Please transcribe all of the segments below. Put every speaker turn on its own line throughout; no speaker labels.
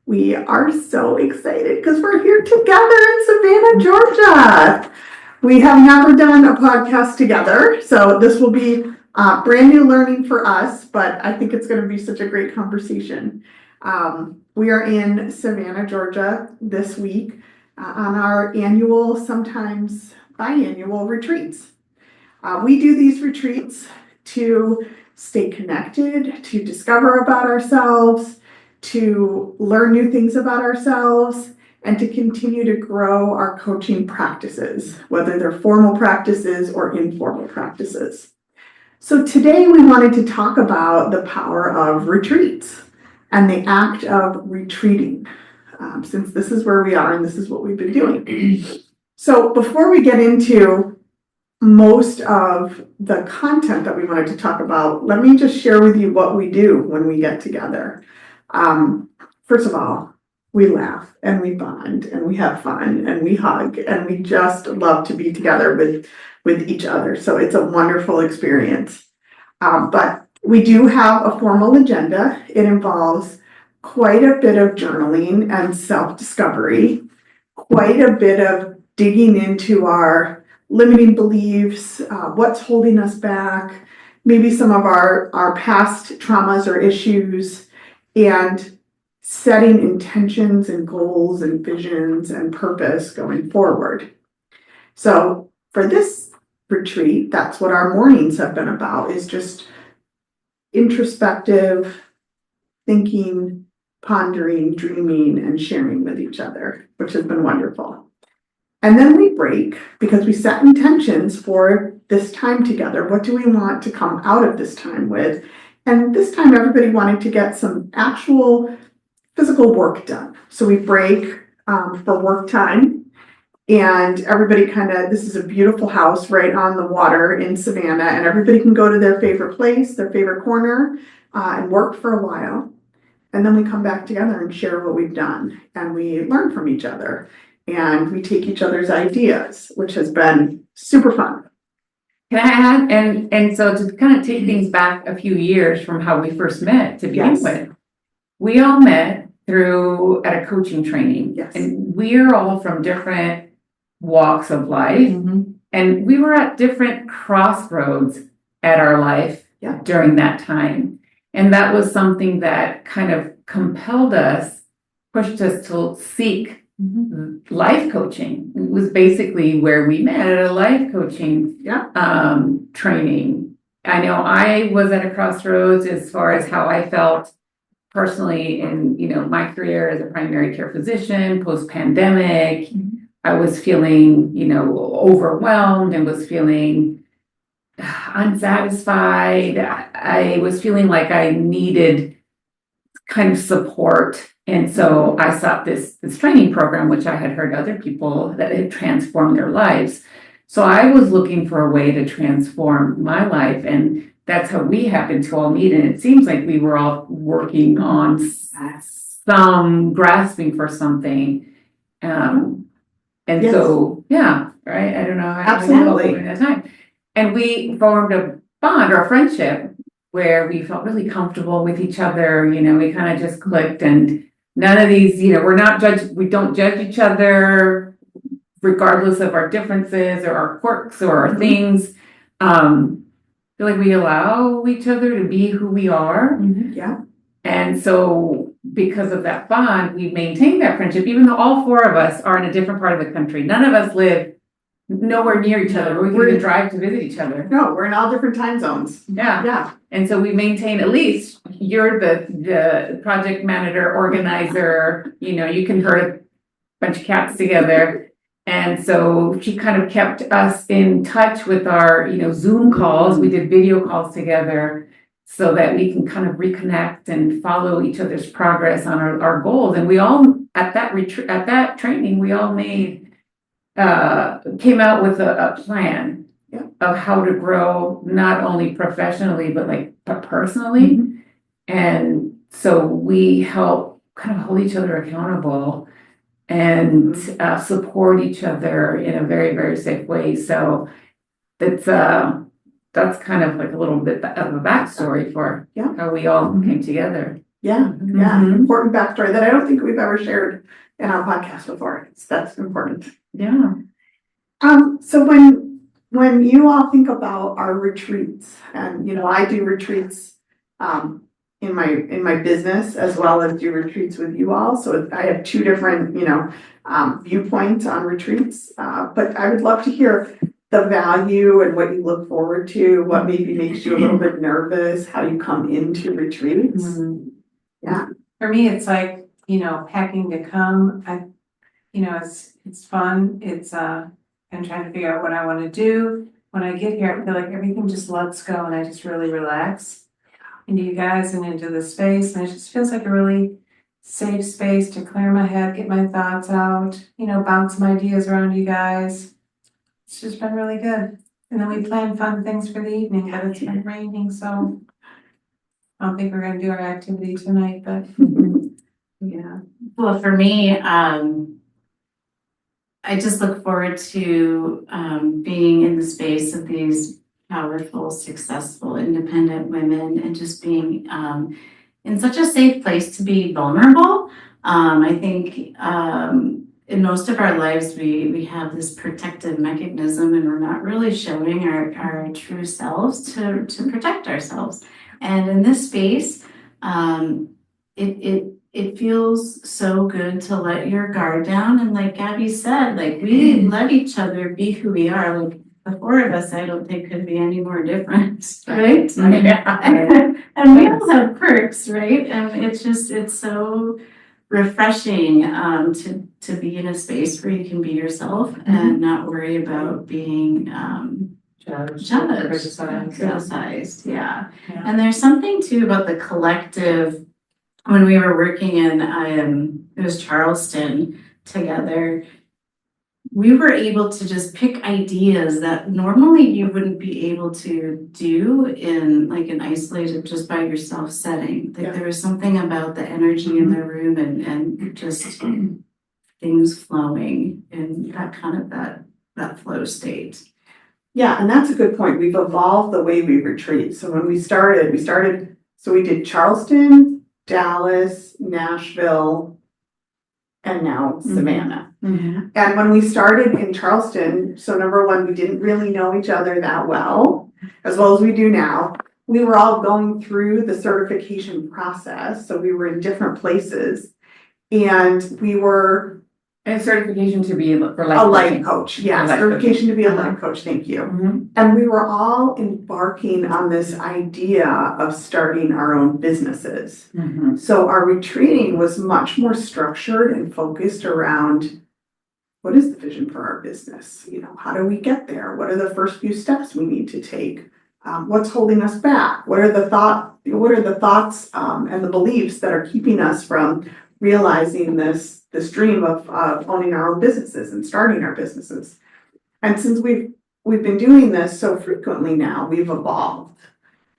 We are so excited because we're here together in Savannah, Georgia. We have never done a podcast together, so this will be brand new learning for us, but I think it's going to be such a great conversation. We are in Savannah, Georgia this week on our annual, sometimes biannual retreats. We do these retreats to stay connected, to discover about ourselves, to learn new things about ourselves, and to continue to grow our coaching practices, whether they're formal practices or informal practices. So today we wanted to talk about the power of retreats and the act of retreating, since this is where we are and this is what we've been doing. So before we get into most of the content that we wanted to talk about, let me just share with you what we do when we get together. First of all, we laugh and we bond and we have fun and we hug and we just love to be together with each other. So it's a wonderful experience. But we do have a formal agenda. It involves quite a bit of journaling and self-discovery, quite a bit of digging into our limiting beliefs, what's holding us back, maybe some of our past traumas or issues, and setting intentions and goals and visions and purpose going forward. So for this retreat, that's what our mornings have been about, is just introspective thinking, pondering, dreaming, and sharing with each other, which has been wonderful. And then we break because we set intentions for this time together. What do we want to come out of this time with? And this time everybody wanted to get some actual physical work done. So we break for work time, and everybody this is a beautiful house right on the water in Savannah, and everybody can go to their favorite place, their favorite corner, and work for a while. And then we come back together and share what we've done, and we learn from each other. And we take each other's ideas, which has been super fun.
Can I add? And so to kind of take things back a few years from how we first met to begin with, we all met at a coaching training.
Yes.
And we're all from different walks of life.
Mm-hmm.
And we were at different crossroads at our life during that time. And that was something that kind of compelled us, pushed us to seek life coaching. It was basically where we met, at a life coaching training. I know I was at a crossroads as far as how I felt personally in my career as a primary care physician post-pandemic. I was feeling overwhelmed and was feeling unsatisfied. I was feeling like I needed kind of support. And so I sought this training program, which I had heard other people that had transformed their lives. So I was looking for a way to transform my life. And that's how we happened to all meet. And it seems like we were all working on some grasping for something. So, right? I don't know.
Absolutely.
At that time. And we formed a bond or a friendship where we felt really comfortable with each other. We kind of just clicked, and none of these, we're not judged. We don't judge each other regardless of our differences or our quirks or our things. Feel like we allow each other to be who we are.
Yeah.
And so because of that bond, we maintain that friendship, even though all four of us are in a different part of the country. None of us live nowhere near each other. We can even drive to visit each other.
No, we're in all different time zones.
Yeah. And so we maintain, at least you're the project manager, organizer, you can herd a bunch of cats together. And so she kind of kept us in touch with our, Zoom calls. We did video calls together so that we can kind of reconnect and follow each other's progress on our goals. And we all, at that training, we all came out with a plan of how to grow, not only professionally, but personally. And so we help kind of hold each other accountable and support each other in a very, very safe way. So that's kind of like a little bit of a backstory for how we all came together.
Yeah,
Mhm.
important backstory that I don't think we've ever shared in our podcast before. That's important.
Yeah.
So when you all think about our retreats, and I do retreats in my business as well as do retreats with you all. So I have two different viewpoints on retreats. But I would love to hear the value and what you look forward to, what maybe makes you a little bit nervous, how you come into retreats.
Mhm.
Yeah.
For me, it's like, packing to come. It's fun. I'm trying to figure out what I want to do. When I get here, I feel like everything just lets go and I just really relax into you guys and into the space. And it just feels like a really safe space to clear my head, get my thoughts out, bounce some ideas around you guys. It's just been really good. And then we plan fun things for the evening, but it's been raining, so I don't think we're gonna do our activity tonight, but yeah.
Well, for me, I just look forward to being in the space of these powerful, successful, independent women and just being in such a safe place to be vulnerable. I think in most of our lives, we have this protective mechanism and we're not really showing our true selves to protect ourselves. And in this space, it feels so good to let your guard down. And like Gabby said, like we let each other be who we are. Like the four of us, I don't think could be any more different, right?
Yeah.
And we all have quirks, right? And it's so refreshing to be in a space where you can be yourself and not worry about being judged, criticized. Yeah. And there's something too about the collective. When we were working in, it was Charleston together, we were able to just pick ideas that normally you wouldn't be able to do in like an isolated, just by yourself setting. Like there was something about the energy in the room and just things flowing in that kind of that flow state.
Yeah, and that's a good point. We've evolved the way we retreat. So when we started, so we did Charleston, Dallas, Nashville, and now Savannah.
Mhm.
And when we started in Charleston, so number one, we didn't really know each other that well as we do now. We were all going through the certification process, so we were in different places, and we were
And certification to be for life
a life
coaching.
coach. Yeah,
Life
certification to be a
Uh-huh.
life coach. Thank you.
Mhm.
And we were all embarking on this idea of starting our own businesses.
Mhm.
So our retreating was much more structured and focused around what is the vision for our business? How do we get there? What are the first few steps we need to take? What's holding us back? What are the thoughts and the beliefs that are keeping us from realizing this dream of owning our own businesses and starting our businesses? And since we've been doing this so frequently now, we've evolved.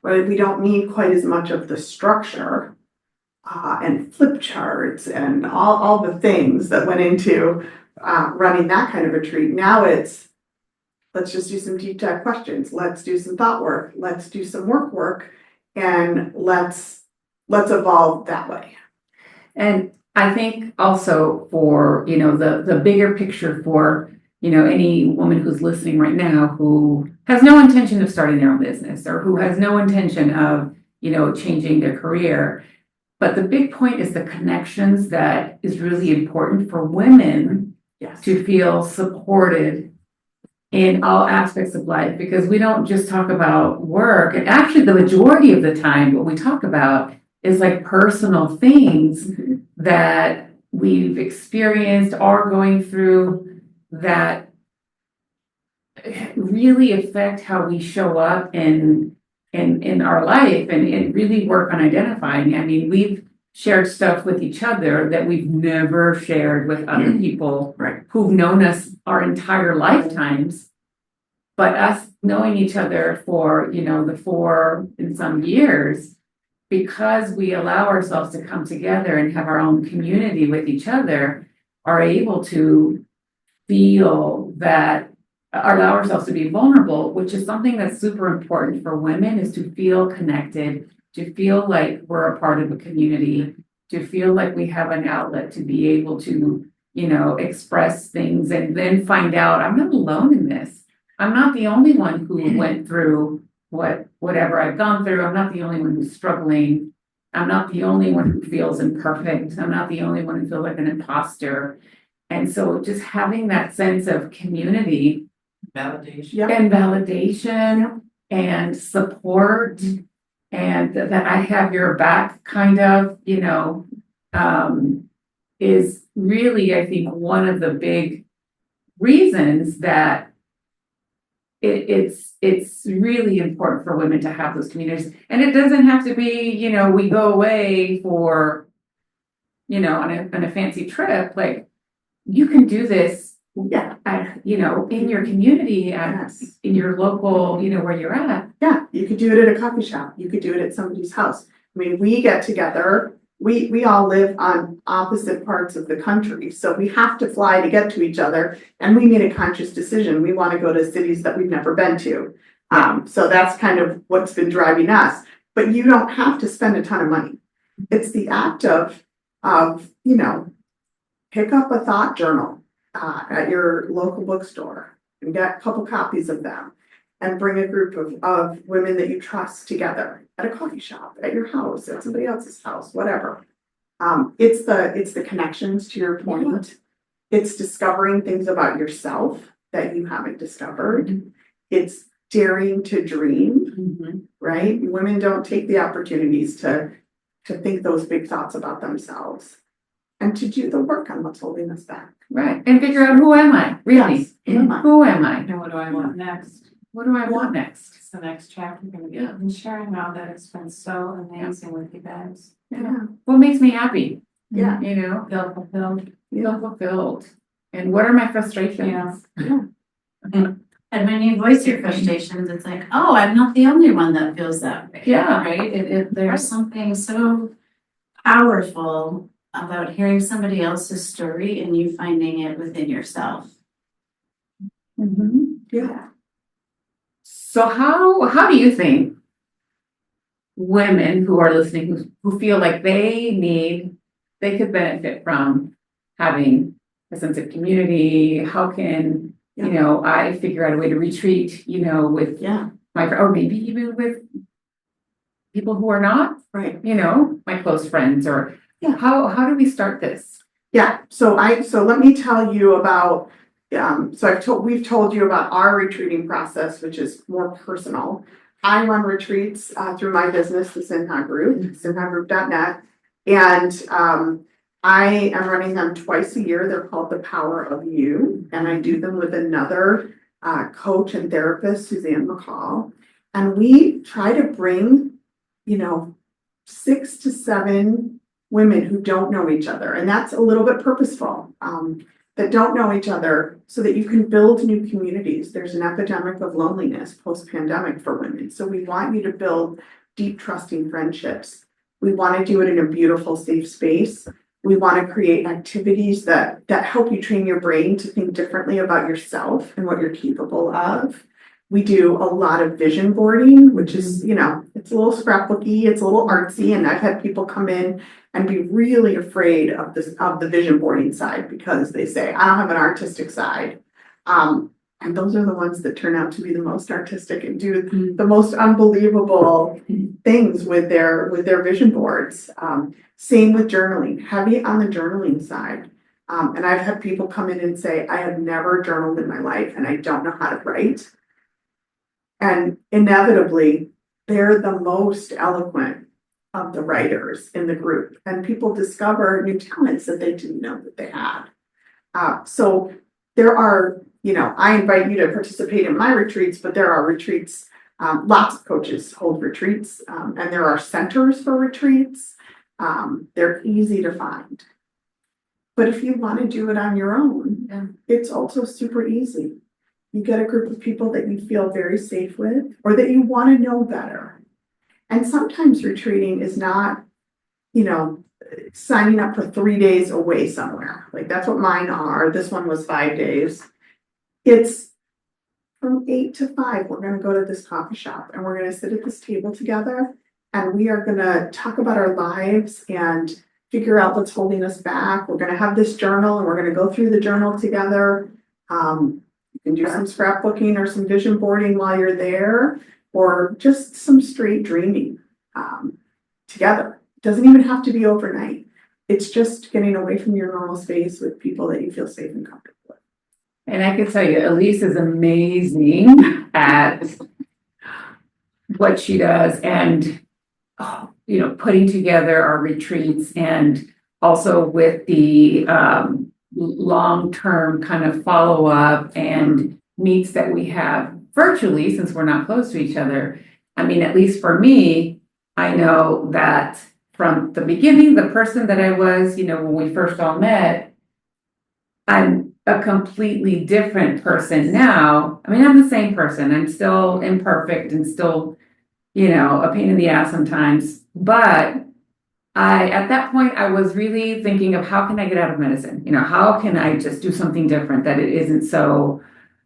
Right? We don't need quite as much of the structure and flip charts and all the things that went into running that kind of retreat. Now it's, let's just do some deep dive questions. Let's do some thought work. Let's do some work, and let's evolve that way.
And I think also for, the bigger picture for, any woman who's listening right now who has no intention of starting their own business or who has no intention of, changing their career. But the big point is the connections that is really important for women
Yes.
to feel supported in all aspects of life, because we don't just talk about work. And actually the majority of the time, what we talk about is like personal things that we've experienced or going through that really affect how we show up in our life and really work on identifying. I mean, we've shared stuff with each other that we've never shared with other people who've known us our entire lifetimes. But us knowing each other for, the 4 and some years, because we allow ourselves to come together and have our own community with each other, are able to feel that, allow ourselves to be vulnerable, which is something that's super important for women, is to feel connected to feel like we're a part of a community, to feel like we have an outlet to be able to, express things and then find out I'm not alone in this. I'm not the only one who went through whatever I've gone through. I'm not the only one who's struggling. I'm not the only one who feels imperfect. I'm not the only one who feels like an imposter. And so just having that sense of community
Validation.
and validation and support and that I have your back kind of, is really, I think, one of the big reasons that it's really important for women to have those communities. And it doesn't have to be, we go away for, on a fancy trip. Like, you can do this at, in your community, in your local, where you're at.
Yeah, you could do it at a coffee shop. You could do it at somebody's house. I mean, we get together. We all live on opposite parts of the country, so we have to fly to get to each other. And we made a conscious decision. We want to go to cities that we've never been to. So that's kind of what's been driving us. But you don't have to spend a ton of money. It's the act of pick up a thought journal at your local bookstore and get a couple copies of them. And bring a group of women that you trust together at a coffee shop, at your house, at somebody else's house, whatever. It's the connections, to your point. It's discovering things about yourself that you haven't discovered. It's daring to dream, right? Women don't take the opportunities to think those big thoughts about themselves and to do the work on what's holding us back.
Right. And figure out, who am I? Really?
Yes. Who am I?
Who am I?
And what do I want next?
What do I want next?
It's the next chapter going to be. And sharing all that has been so amazing with you guys.
Yeah.
What makes me happy?
Yeah.
Feel fulfilled.
Feel fulfilled. And what are my frustrations?
And when you voice your frustrations, it's like, oh, I'm not the only one that feels that way.
Yeah.
Right? There's something so powerful about hearing somebody else's story and you finding it within yourself.
Yeah.
So how do you think women who are listening, who feel like they could benefit from having a sense of community, how can, I figure out a way to retreat, with or maybe even with people who are not,
Right.
my close friends, or how do we start this?
Yeah. So let me tell you about. We've told you about our retreating process, which is more personal. I run retreats through my business, the Sinha Group, sinhagroup.net, and I am running them twice a year. They're called The Power of You, and I do them with another coach and therapist, Suzanne McCall, and we try to bring, 6 to 7 women who don't know each other, and that's a little bit purposeful. That don't know each other so that you can build new communities. There's an epidemic of loneliness post-pandemic for women. So we want you to build deep, trusting friendships. We want to do it in a beautiful, safe space. We want to create activities that help you train your brain to think differently about yourself and what you're capable of. We do a lot of vision boarding, which is, it's a little scrapbooky, it's a little artsy, and I've had people come in and be really afraid of the vision boarding side because they say, I don't have an artistic side. And those are the ones that turn out to be the most artistic and do the most unbelievable things with their vision boards. Same with journaling, heavy on the journaling side. And I've had people come in and say, I have never journaled in my life and I don't know how to write. And inevitably, they're the most eloquent of the writers in the group. And people discover new talents that they didn't know that they had. So there are, I invite you to participate in my retreats, but there are retreats. Lots of coaches hold retreats, and there are centers for retreats. They're easy to find. But if you want to do it on your own, it's also super easy. You get a group of people that you feel very safe with or that you want to know better. And sometimes retreating is not, signing up for 3 days away somewhere. Like that's what mine are. This one was 5 days. It's from 8 to 5. We're going to go to this coffee shop and we're going to sit at this table together and we are gonna talk about our lives and figure out what's holding us back. We're gonna have this journal and we're gonna go through the journal together. You can do some scrapbooking or some vision boarding while you're there, or just some straight dreaming together. It doesn't even have to be overnight. It's just getting away from your normal space with people that you feel safe and comfortable with.
And I can tell you, Elise is amazing at what she does, and putting together our retreats, and also with the long-term kind of follow-up and meets that we have virtually, since we're not close to each other. I mean, at least for me, I know that from the beginning, the person that I was, when we first all met, I'm a completely different person now. I mean, I'm the same person. I'm still imperfect and still, a pain in the ass sometimes. But at that point, I was really thinking of, how can I get out of medicine? How can I just do something different that it isn't so,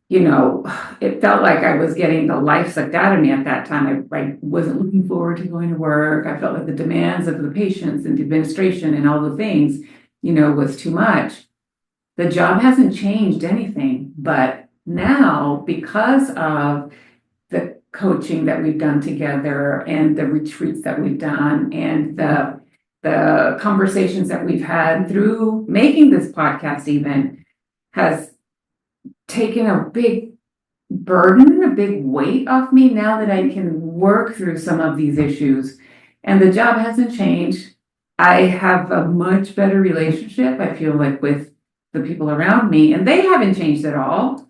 it felt like I was getting the life sucked out of me at that time. I wasn't looking forward to going to work. I felt like the demands of the patients and the administration and all the things, was too much. The job hasn't changed anything, but now, because of the coaching that we've done together and the retreats that we've done and the conversations that we've had through making this podcast even, has taken a big burden, a big weight off me now that I can work through some of these issues. And the job hasn't changed. I have a much better relationship, I feel like, with the people around me, and they haven't changed at all.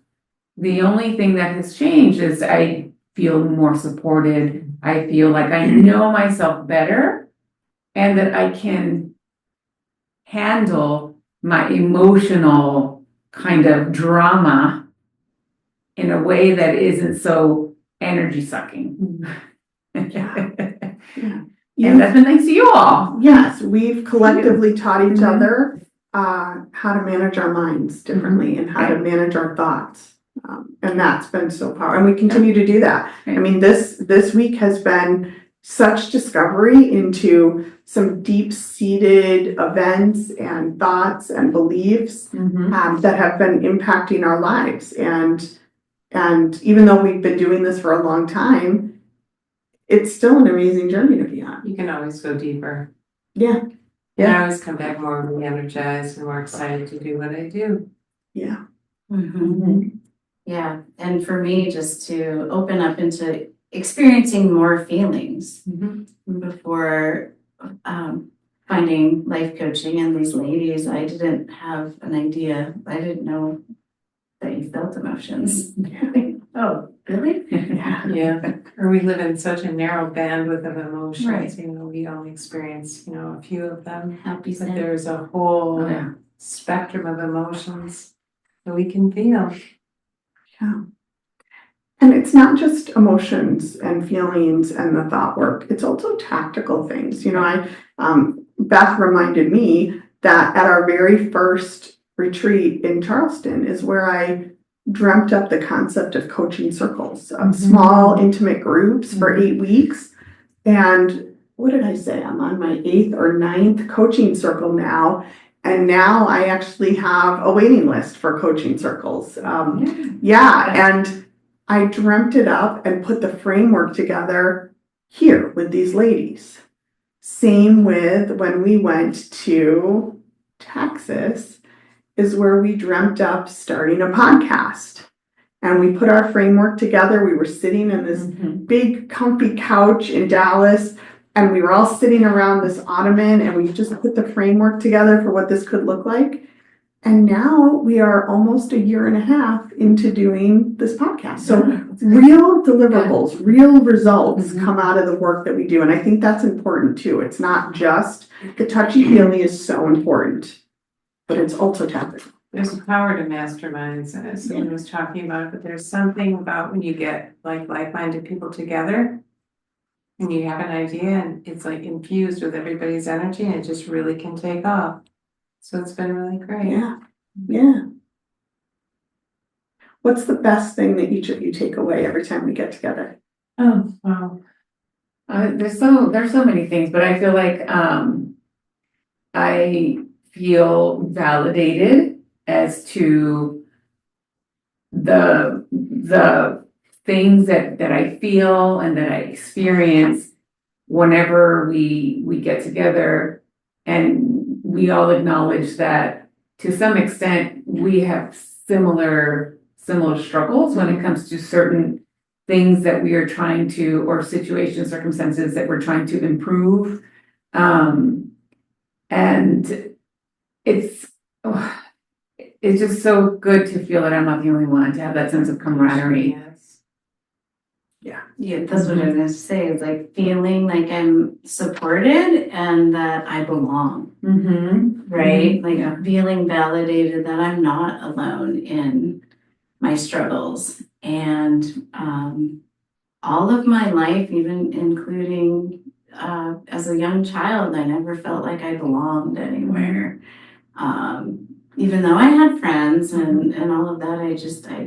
The only thing that has changed is I feel more supported. I feel like I know myself better, and that I can handle my emotional kind of drama in a way that isn't so energy sucking.
Yeah.
And that's been thanks to you all.
Yes, we've collectively taught each other how to manage our minds differently and how to manage our thoughts. And that's been so powerful. And we continue to do that. I mean, this week has been such discovery into some deep-seated events and thoughts and beliefs that have been impacting our lives. And even though we've been doing this for a long time, it's still an amazing journey to be on.
You can always go deeper.
Yeah.
And I always come back more re-energized and more excited to do what I do.
Yeah.
Yeah, and for me, just to open up into experiencing more feelings before finding life coaching and these ladies, I didn't have an idea. I didn't know that you felt emotions. Oh, really?
Yeah. Or we live in such a narrow bandwidth of emotions.
Right.
We only experience, a few of them.
Happy,
But
sad.
there's a whole spectrum of emotions that we can feel.
Yeah. And it's not just emotions and feelings and the thought work, it's also tactical things. Beth reminded me that at our very first retreat in Charleston is where I dreamt up the concept of coaching circles, of small, intimate groups for 8 weeks. And what did I say? I'm on my 8th or 9th coaching circle now. And now I actually have a waiting list for coaching circles. And I dreamt it up and put the framework together here with these ladies. Same with when we went to Texas, is where we dreamt up starting a podcast. And we put our framework together. We were sitting in this big comfy couch in Dallas, and we were all sitting around this ottoman, and we just put the framework together for what this could look like. And now we are almost a year and a half into doing this podcast. So real deliverables, real results come out of the work that we do. And I think that's important too. It's not just the touchy-feely is so important, but it's also tactical.
There's a power to masterminds, as someone was talking about, but there's something about when you get like-minded people together and you have an idea and it's like infused with everybody's energy and it just really can take off. So it's been really great.
Yeah. What's the best thing that each of you take away every time we get together?
Oh, wow.
There's so many things, but I feel like I feel validated as to the things that I feel and that I experience whenever we get together, and we all acknowledge that to some extent we have similar struggles when it comes to certain things that we are trying to, or situations, circumstances that we're trying to improve. And it's it's just so good to feel that I'm not the only one, to have that sense of camaraderie.
Yes.
Yeah, that's what I was gonna say. It's like feeling like I'm supported and that I belong, right? Like
Yeah.
feeling validated that I'm not alone in my struggles. And all of my life, even including as a young child, I never felt like I belonged anywhere. Even though I had friends and all of that, I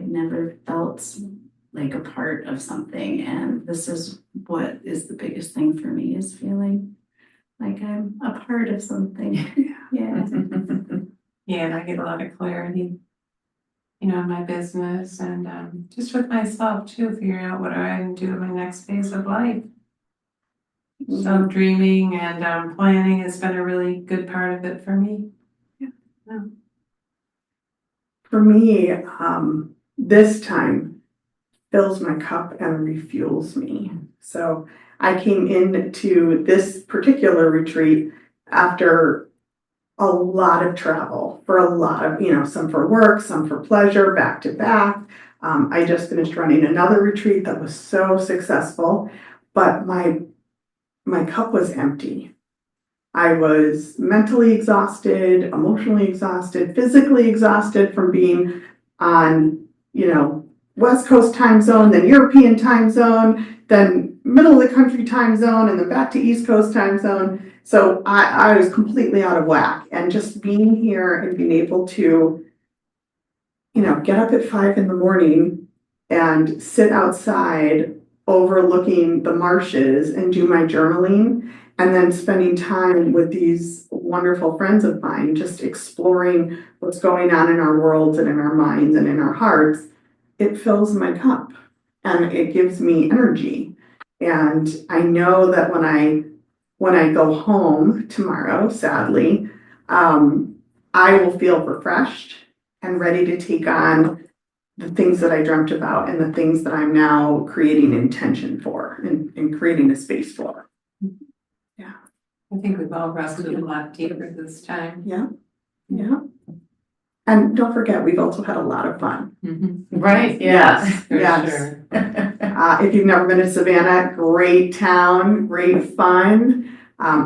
never felt like a part of something. And this is what is the biggest thing for me, is feeling like I'm a part of something. Yeah.
Yeah, and I get a lot of clarity, in my business and just with myself too, figuring out what I can do in my next phase of life. So dreaming and planning has been a really good part of it for me.
For me, this time fills my cup and refuels me. So I came into this particular retreat after a lot of travel, for a lot of, some for work, some for pleasure, back to back. I just finished running another retreat that was so successful, but my cup was empty. I was mentally exhausted, emotionally exhausted, physically exhausted from being on, West Coast time zone, then European time zone, then middle of the country time zone, and then back to East Coast time zone. So I was completely out of whack. And just being here and being able to, get up at 5 a.m. and sit outside overlooking the marshes and do my journaling, and then spending time with these wonderful friends of mine, just exploring what's going on in our worlds and in our minds and in our hearts, it fills my cup and it gives me energy. And I know that when I go home tomorrow, sadly, I will feel refreshed and ready to take on the things that I dreamt about and the things that I'm now creating intention for and creating a space for. Yeah.
I think we've all rested a lot deeper this time.
Yeah. And don't forget, we've also had a lot of fun.
Right?
Yes.
For
Yes.
sure.
If you've never been to Savannah, great town, great fun,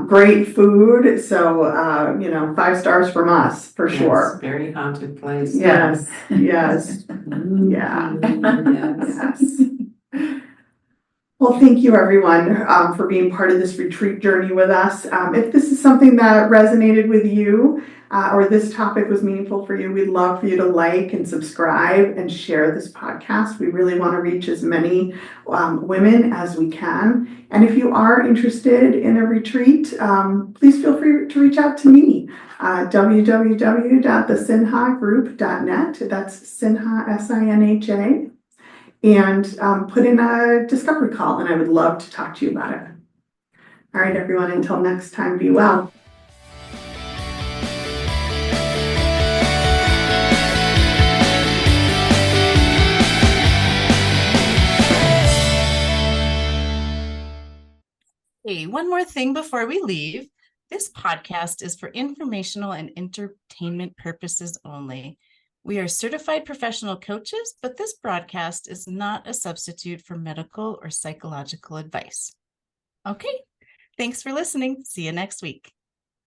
great food. So, 5 stars from us for sure.
Yes, very haunted place.
Yes. Yeah.
Yes.
Yes. Well, thank you everyone for being part of this retreat journey with us. If this is something that resonated with you or this topic was meaningful for you, we'd love for you to like and subscribe and share this podcast. We really want to reach as many women as we can. And if you are interested in a retreat, please feel free to reach out to me. www.thesinhagroup.net. That's Sinha, SINHA. And put in a discovery call, and I would love to talk to you about it. All right, everyone, until next time, be well.
Hey, one more thing before we leave. This podcast is for informational and entertainment purposes only. We are certified professional coaches, but this broadcast is not a substitute for medical or psychological advice. Okay, thanks for listening. See you next week.